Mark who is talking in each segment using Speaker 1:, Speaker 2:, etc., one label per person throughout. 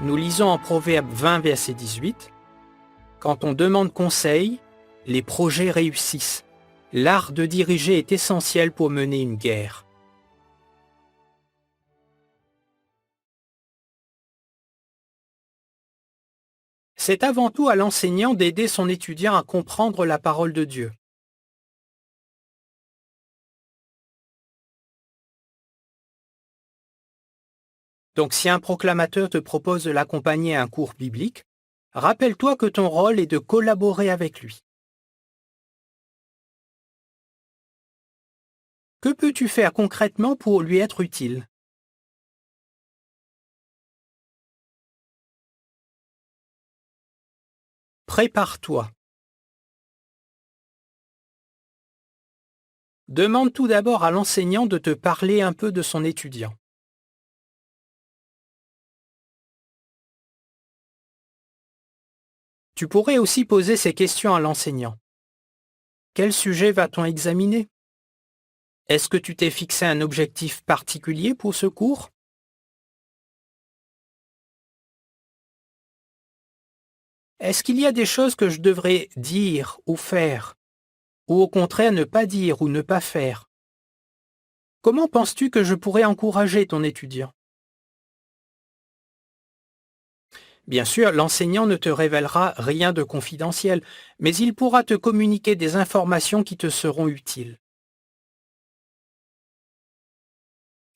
Speaker 1: Nous lisons en Proverbe 20, verset 18, « Quand on demande conseil, les projets réussissent. L'art de diriger est essentiel pour mener une guerre. » C'est avant tout à l'enseignant d'aider son étudiant à comprendre la parole de Dieu. Donc si un proclamateur te propose de l'accompagner à un cours biblique, rappelle-toi que ton rôle est de collaborer avec lui. Que peux-tu faire concrètement pour lui être utile? Prépare-toi. Demande tout d'abord à l'enseignant de te parler un peu de son étudiant. Tu pourrais aussi poser ces questions à l'enseignant. Quel sujet va-t-on examiner? Est-ce que tu t'es fixé un objectif particulier pour ce cours? Est-ce qu'il y a des choses que je devrais dire ou faire, ou au contraire ne pas dire ou ne pas faire? Comment penses-tu que je pourrais encourager ton étudiant? Bien sûr, l'enseignant ne te révélera rien de confidentiel, mais il pourra te communiquer des informations qui te seront utiles.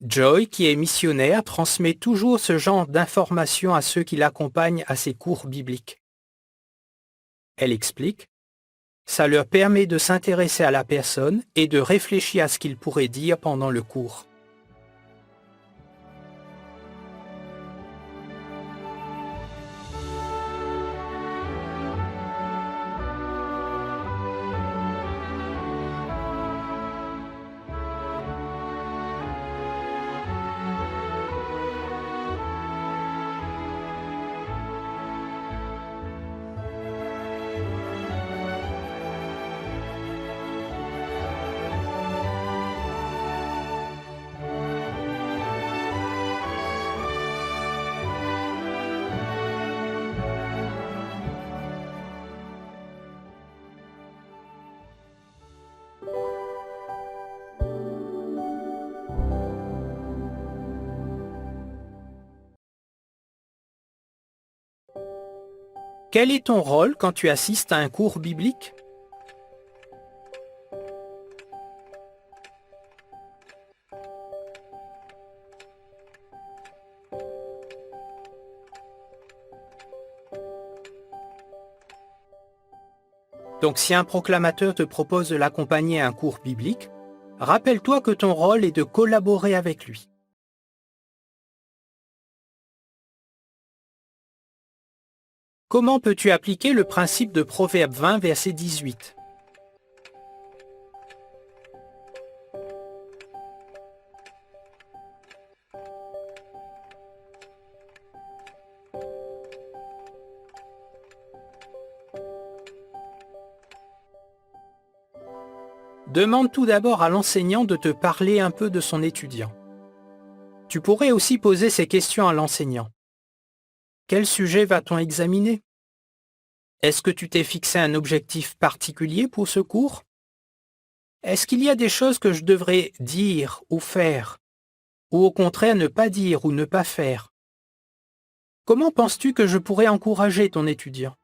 Speaker 1: Joy, qui est missionnaire, transmet toujours ce genre d'informations à ceux qui l'accompagnent à ses cours bibliques. Elle explique: ça leur permet de s'intéresser à la personne et de réfléchir à ce qu'ils pourraient dire pendant le cours. Quel est ton rôle quand tu assistes à un cours biblique? Donc si un proclamateur te propose de l'accompagner à un cours biblique, rappelle-toi que ton rôle est de collaborer avec lui. Comment peux-tu appliquer le principe de Proverbe 20, verset 18? Demande tout d'abord à l'enseignant de te parler un peu de son étudiant. Tu pourrais aussi poser ces questions à l'enseignant. Quel sujet va-t-on examiner? Est-ce que tu t'es fixé un objectif particulier pour ce cours? Est-ce qu'il y a des choses que je devrais dire ou faire, ou au contraire ne pas dire ou ne pas faire? Comment penses-tu que je pourrais encourager ton étudiant?